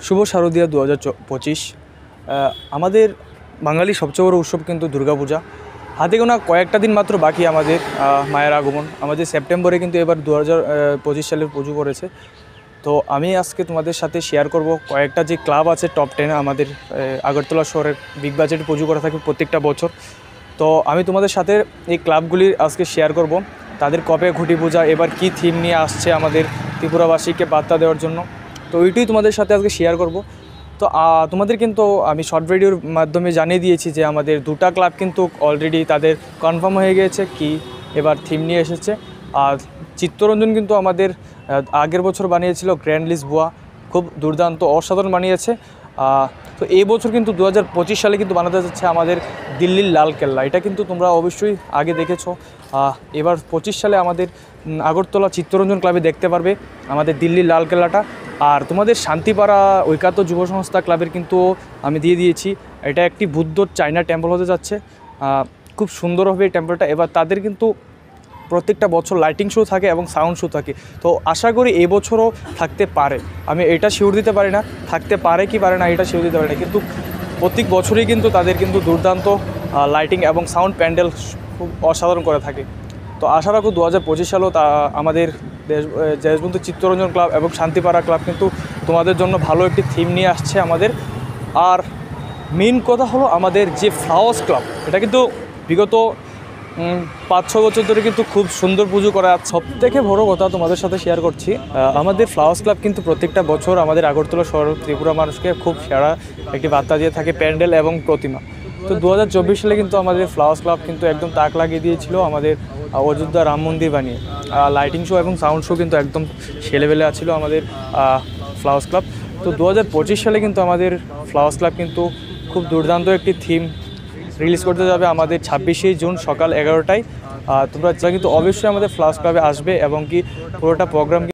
শুভ শারদীয়া 2025। আমাদের বাঙালি সবচেয়ে বড় উৎসব কিন্তু দুর্গাপূজা। হাতে গোনা কয়েকটা দিন মাত্র বাকি আমাদের মায়ের আগমন। আমাদের সেপ্টেম্বরে কিন্তু এবার 2025 সালের পুজো পড়েছে। তো আমি আজকে তোমাদের সাথে শেয়ার করব কয়েকটা যে ক্লাব আছে টপ 10 আমাদের আগরতলা শহরের বিগ বাজেট পুজো করা থাকে প্রত্যেকটা বছর। তো আমি তোমাদের সাথে এই ক্লাবগুলির আজকে শেয়ার করব, তাদের কবে ঘুঁটি পূজা, এবার কি থিম নিয়ে আসছে আমাদের ত্রিপুরাবাসীকে বার্তা দেওয়ার জন্য। তো ওইটাই তোমাদের সাথে আজকে শেয়ার করব। তো তোমাদের কিন্তু আমি শর্ট ভিডিওর মাধ্যমে জানিয়ে দিয়েছি যে আমাদের দুটা ক্লাব কিন্তু অলরেডি তাদের কনফার্ম হয়ে গিয়েছে কি এবার থিম নিয়ে এসেছে। আর চিত্তরঞ্জন কিন্তু আমাদের আগের বছর বানিয়েছিল গ্র্যান্ড লিসবোয়া, খুব দুর্দান্ত অসাধারণ বানিয়েছে। তো এই বছর কিন্তু 2025 সালে কিন্তু বানাতে যাচ্ছে আমাদের দিল্লির লালকেল্লা। এটা কিন্তু তোমরা অবশ্যই আগে দেখেছো। এবার 25 সালে আমাদের আগরতলা চিত্তরঞ্জন ক্লাবে দেখতে পারবে আমাদের দিল্লির লালকেল্লাটা। আর তোমাদের শান্তিপাড়া ঐকাত্য যুব সংস্থা ক্লাবের কিন্তু আমি দিয়ে দিয়েছি, এটা একটি বুদ্ধ চায়না টেম্পল হতে যাচ্ছে। খুব সুন্দর হবে এই টেম্পলটা। এবার তাদের কিন্তু প্রত্যেকটা বছর লাইটিং শো থাকে এবং সাউন্ড শো থাকে। তো আশা করি এই বছরও থাকতে পারে। আমি এটা শিওর দিতে পারি না থাকতে পারে কি পারে না, এটা শিওর দিতে পারি না, কিন্তু প্রত্যেক বছরই কিন্তু তাদের কিন্তু দুর্দান্ত লাইটিং এবং সাউন্ড প্যান্ডেল খুব অসাধারণ করে থাকে। তো আশা রাখো 2025 সালেও আমাদের দেশবন্ধু চিত্তরঞ্জন ক্লাব এবং শান্তিপাড়া ক্লাব কিন্তু তোমাদের জন্য ভালো একটি থিম নিয়ে আসছে আমাদের। আর মেইন কথা হলো আমাদের যে ফ্লাওয়ার্স ক্লাব, এটা কিন্তু বিগত 5-6 বছর ধরে কিন্তু খুব সুন্দর পুজো করা। সবথেকে বড় কথা তোমাদের সাথে শেয়ার করছি, আমাদের ফ্লাওয়ার্স ক্লাব কিন্তু প্রত্যেকটা বছর আমাদের আগরতলা শহর ত্রিপুরা মানুষকে খুব সেরা একটি বার্তা দিয়ে থাকে প্যান্ডেল এবং প্রতিমা। তো 2024 সালে কিন্তু আমাদের ফ্লাওয়ার্স ক্লাব কিন্তু একদম তাক লাগিয়ে দিয়েছিল আমাদের অযোধ্যা রাম মন্দির বানিয়ে। লাইটিং শো এবং সাউন্ড শো কিন্তু একদম ছেলেবেলে আছিল আমাদের ফ্লাওয়ার্স ক্লাব। তো 2025 সালে কিন্তু আমাদের ফ্লাওয়ার্স ক্লাব কিন্তু খুব দুর্দান্ত একটি থিম রিলিজ করতে যাবে আমাদের 26শে জুন সকাল 11টায়। তোমরা কিন্তু অবশ্যই আমাদের ফ্লাওয়ার্স ক্লাবে আসবে এবং কি পুরোটা প্রোগ্রাম